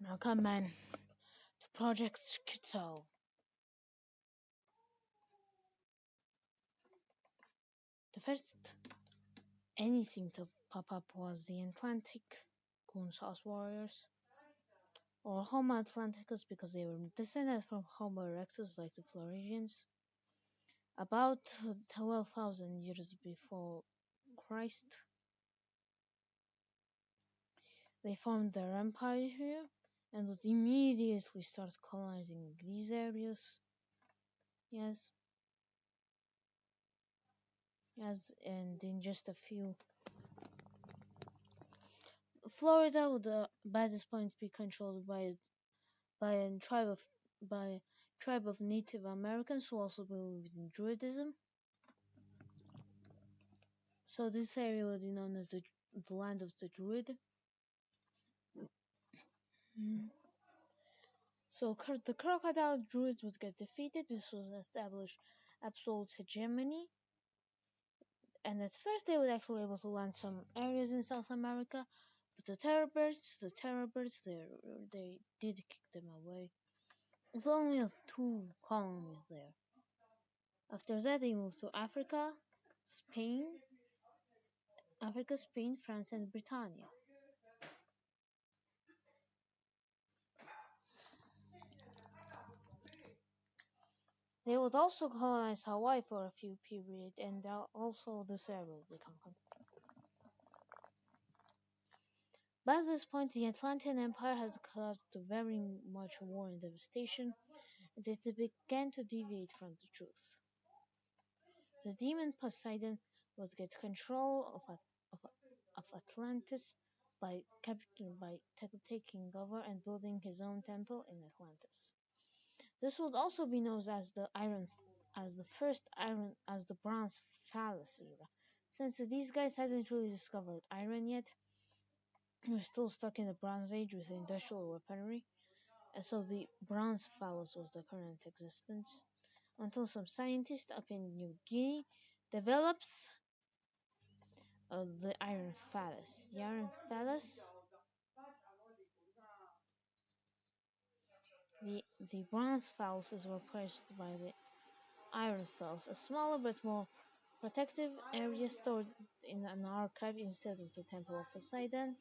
Now come man to Project Schizo. The first anything to pop up was the Atlantic Coonshouse Warriors, or Homo Atlanticus because they were descended from Homo erectus like the Floridians. About 12,000 years before Christ, they formed their empire here and would immediately start colonizing these areas. Yes, yes, and in just a few, Florida would by this point be controlled by a tribe of Native Americans who also believed in Druidism. So this area would be known as the land of the Druid. Mm. So the crocodile Druids would get defeated. This was established absolute hegemony. And at first they were actually able to land some areas in South America, but the terror birds, they did kick them away. With only two colonies there. After that, they moved to Spain, Spain, France, and Britannia. They would also colonize Hawaii for a few period, and also this area would become. By this point, the Atlantean Empire has caused very much war and devastation, and it began to deviate from the truth. The demon Poseidon would get control of Atlantis by taking over and building his own temple in Atlantis. This would also be known as the Bronze Phallus era, since these guys hadn't really discovered iron yet. We're still stuck in the Bronze Age with industrial weaponry, and so the Bronze Phallus was the current existence until some scientist up in New Guinea develops the Iron Phallus. The Iron Phallus, the Bronze Phallus is replaced by the Iron Phallus, a smaller but more protective area stored in an archive instead of the Temple of Poseidon.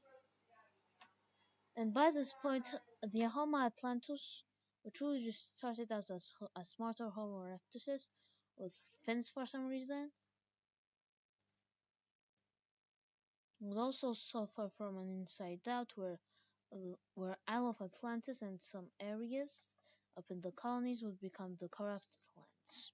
And by this point, the Homo Atlantis, which really just started out as a smarter Homo erectus with fins for some reason, would also suffer from an inside out where Isle of Atlantis and some areas up in the colonies would become the corrupted lands.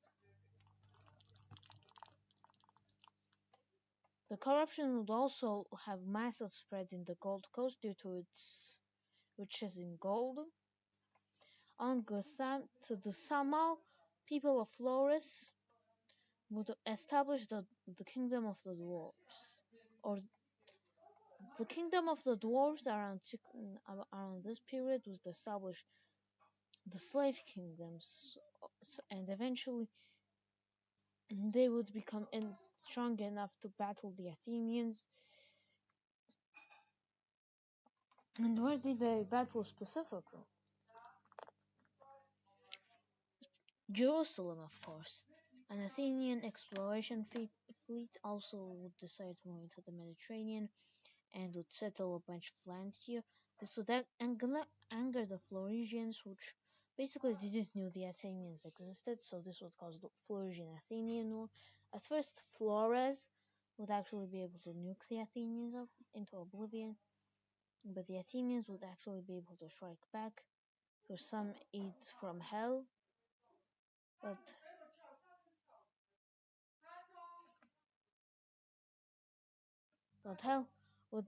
The corruption would also have massive spread in the Gold Coast due to its riches in gold. On Gotham, to the Samal people of Flores would establish the Kingdom of the Dwarves, or the Kingdom of the Dwarves around this period would establish the slave kingdoms, and eventually they would become strong enough to battle the Athenians. And where did they battle specifically? Jerusalem, of course. An Athenian exploration fleet also would decide to move into the Mediterranean and would settle a bunch of land here. This would anger the Floresians, which basically didn't know the Athenians existed, so this would cause the Floresian-Athenian War. At first, Flores would actually be able to nuke the Athenians into oblivion, but the Athenians would actually be able to strike back through some aid from hell. But hell would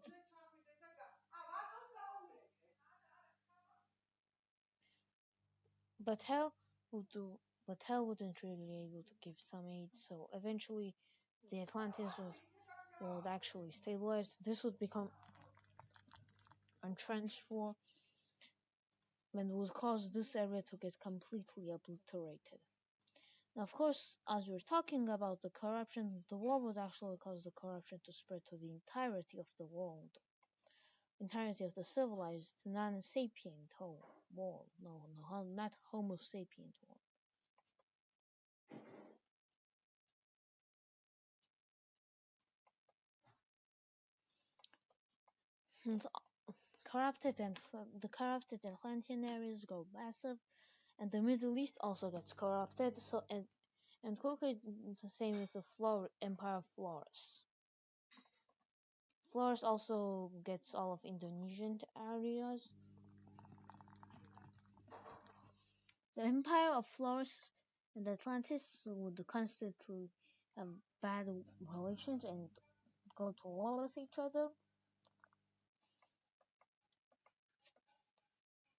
but hell would do but hell wouldn't really able to give some aid, so eventually the Atlantis would actually stabilize. This would become a trench war and would cause this area to get completely obliterated. Now, of course, as we're talking about the corruption, the war would actually cause the corruption to spread to the entirety of the world. entirety of the civilized non-sapient world. No, no, not Homo sapient world. Corrupted and the corrupted Atlantean areas go massive, and the Middle East also gets corrupted. So and quickly the same with the Empire of Flores. Flores also gets all of Indonesian areas. The Empire of Flores and Atlantis would constantly have bad relations and go to war with each other.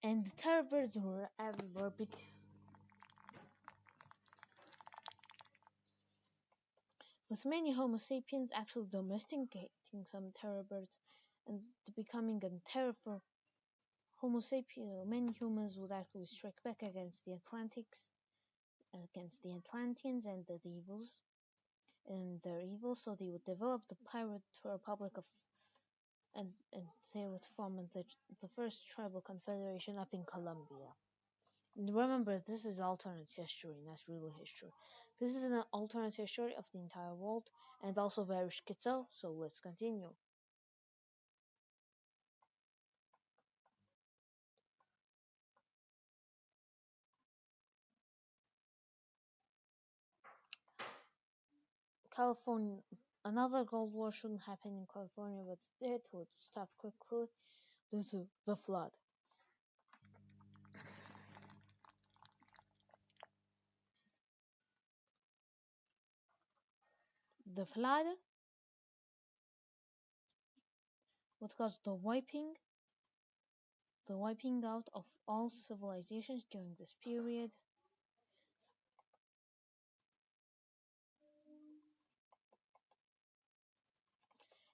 And the terror birds were everywhere with many Homo sapiens actually domesticating some terror birds and becoming a terror for Homo sapiens. Many humans would actually strike back against the Atlanteans and the evils and their evil, so they would develop the pirate republic of and they would form the first tribal confederation up in Colombia. And remember, this is alternate history, not real history. This is an alternate history of the entire world and also very schizo, so let's continue. California, another Cold War shouldn't happen in California, but it would stop quickly due to the flood. The flood would cause the wiping out of all civilizations during this period.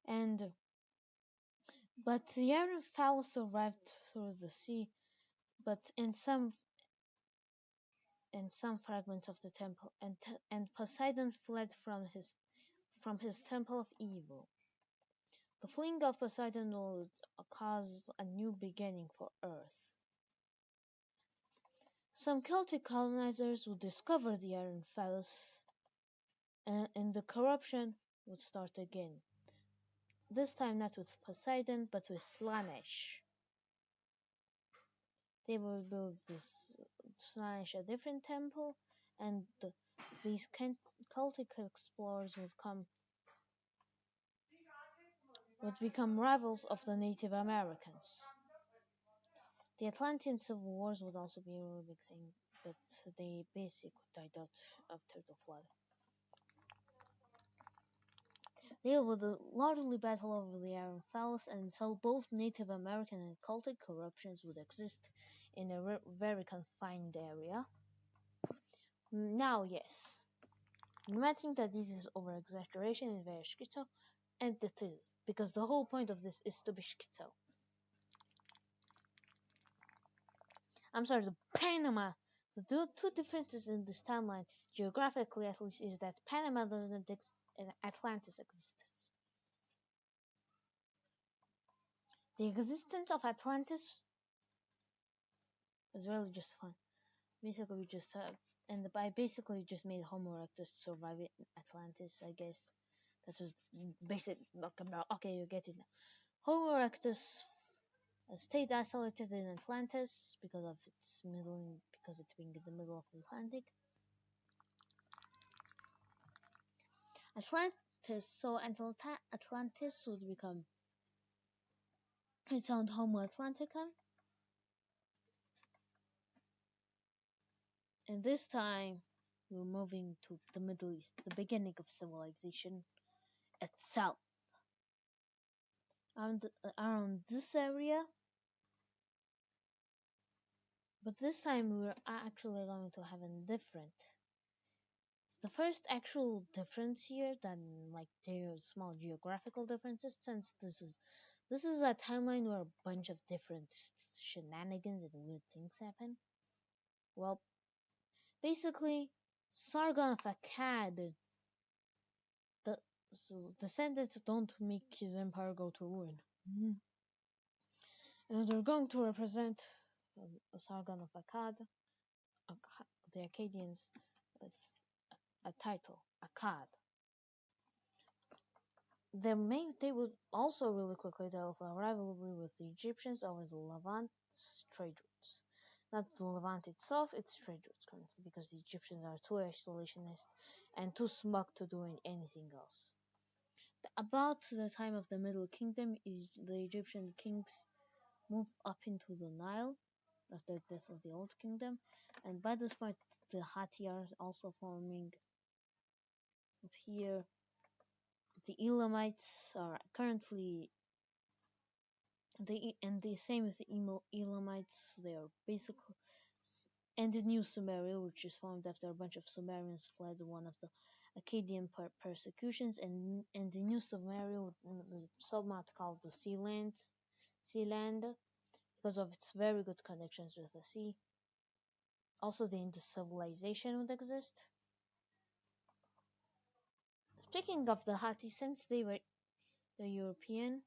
And but the iron phallus survived through the sea, but in some fragments of the temple, and Poseidon fled from his temple of evil. The fleeing of Poseidon would cause a new beginning for Earth. Some Celtic colonizers would discover the iron phallus, and the corruption would start again. This time not with Poseidon, but with Slanesh. They would build this Slanesh a different temple, and these Celtic explorers would become rivals of the Native Americans. The Atlantean Civil Wars would also be a really big thing, but they basically died out after the flood. They would largely battle over the Iron Phallus until both Native American and Celtic corruptions would exist in a very confined area. Now, yes, you might think that this is over exaggeration and very schizo, and it is, because the whole point of this is to be schizo. I'm sorry, the Panama. The two differences in this timeline, geographically at least, is that Panama doesn't exist and Atlantis exists. The existence of Atlantis is really just fun. Basically, we just and I basically just made Homo erectus survive in Atlantis. I guess that was basic. Okay, you get it now. Homo erectus stayed isolated in Atlantis because it being in the middle of the Atlantic. Atlantis would become its own Homo Atlanticum, and this time we're moving to the Middle East, the beginning of civilization itself. Around this area, but this time we're actually going to have a different. The first actual difference here than like the small geographical differences, since this is a timeline where a bunch of different shenanigans and weird things happen. Well, basically, Sargon of Akkad, the descendants don't make his empire go to ruin. And they're going to represent a Sargon of Akkad, the Akkadians, with a title, Akkad. They would also really quickly develop a rivalry with the Egyptians over the Levant trade routes. Not the Levant itself, its trade routes currently, because the Egyptians are too isolationist and too smug to do anything else. About the time of the Middle Kingdom, the Egyptian kings moved up into the Nile after the death of the Old Kingdom, and by this point, the Hatti are also forming up here. The Elamites are currently the same with the Elamites. They are basically and the New Sumeria, which is formed after a bunch of Sumerians fled one of the Akkadian persecutions, and the New Sumeria, somewhat called the Sealand, because of its very good connections with the sea. Also, the Indus civilization would exist. Speaking of the Hatti, since they were the European,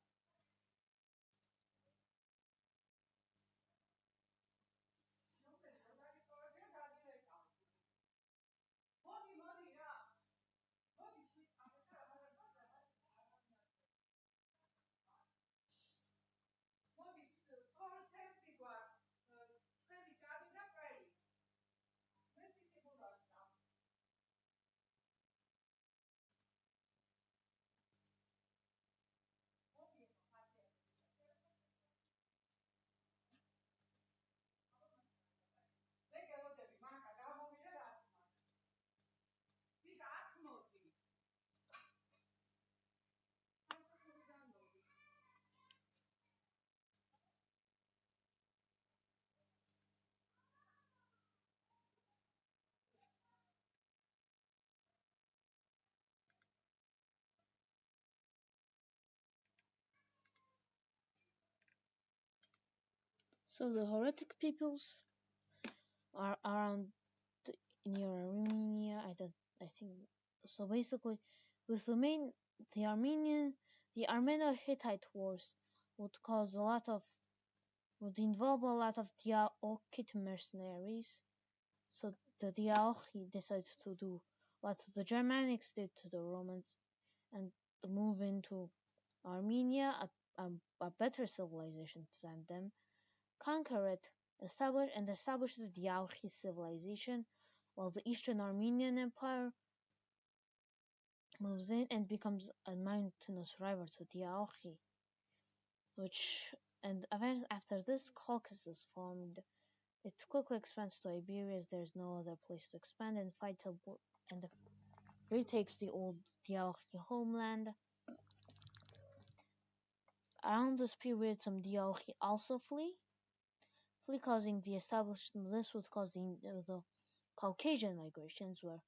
so the Horitic peoples are around near Armenia. I think so. Basically, with the Armenian, the Armeno-Hittite wars would cause a lot of would involve a lot of Diaochite mercenaries. So the Diaochi decided to do what the Germanics did to the Romans and move into Armenia, a better civilization than them, conquer it, establish the Diaochi civilization, while the Eastern Armenian Empire moves in and becomes a mountainous rival to Diaochi, which and after this Caucasus is formed, it quickly expands to Iberia as there is no other place to expand and fights and retakes the old Diaochi homeland. Around this period, some Diaochi also flee causing the establishment. This would cause the Caucasian migrations, where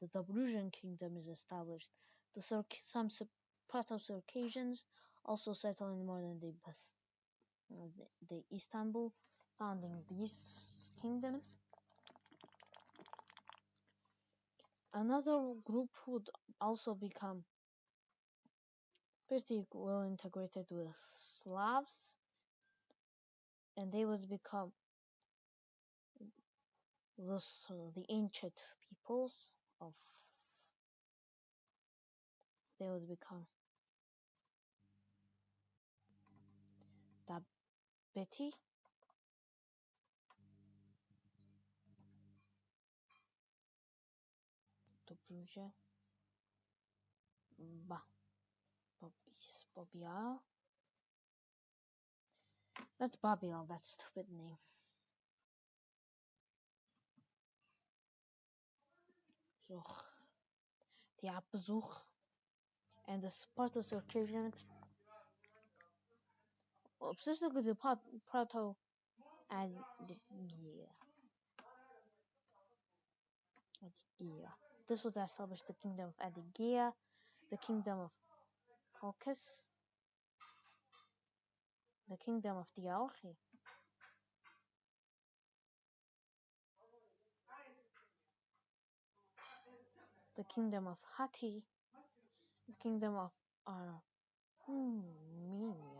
the Dobrujan kingdom is established. Some Proto-Circassians also settle in modern day the Istanbul, founding these kingdoms. Another group would also become pretty well integrated with Slavs, and they would become the ancient peoples of. They would become Dabeti, Dobruja, Bobial. Not Babial, that stupid name. The Abzuch and the Proto-Circassian, specifically the Proto and Adigea. This would establish the kingdom of Adigea, the kingdom of Caucasus, the kingdom of Diaochi, the kingdom of Hatti, the kingdom of Armenia,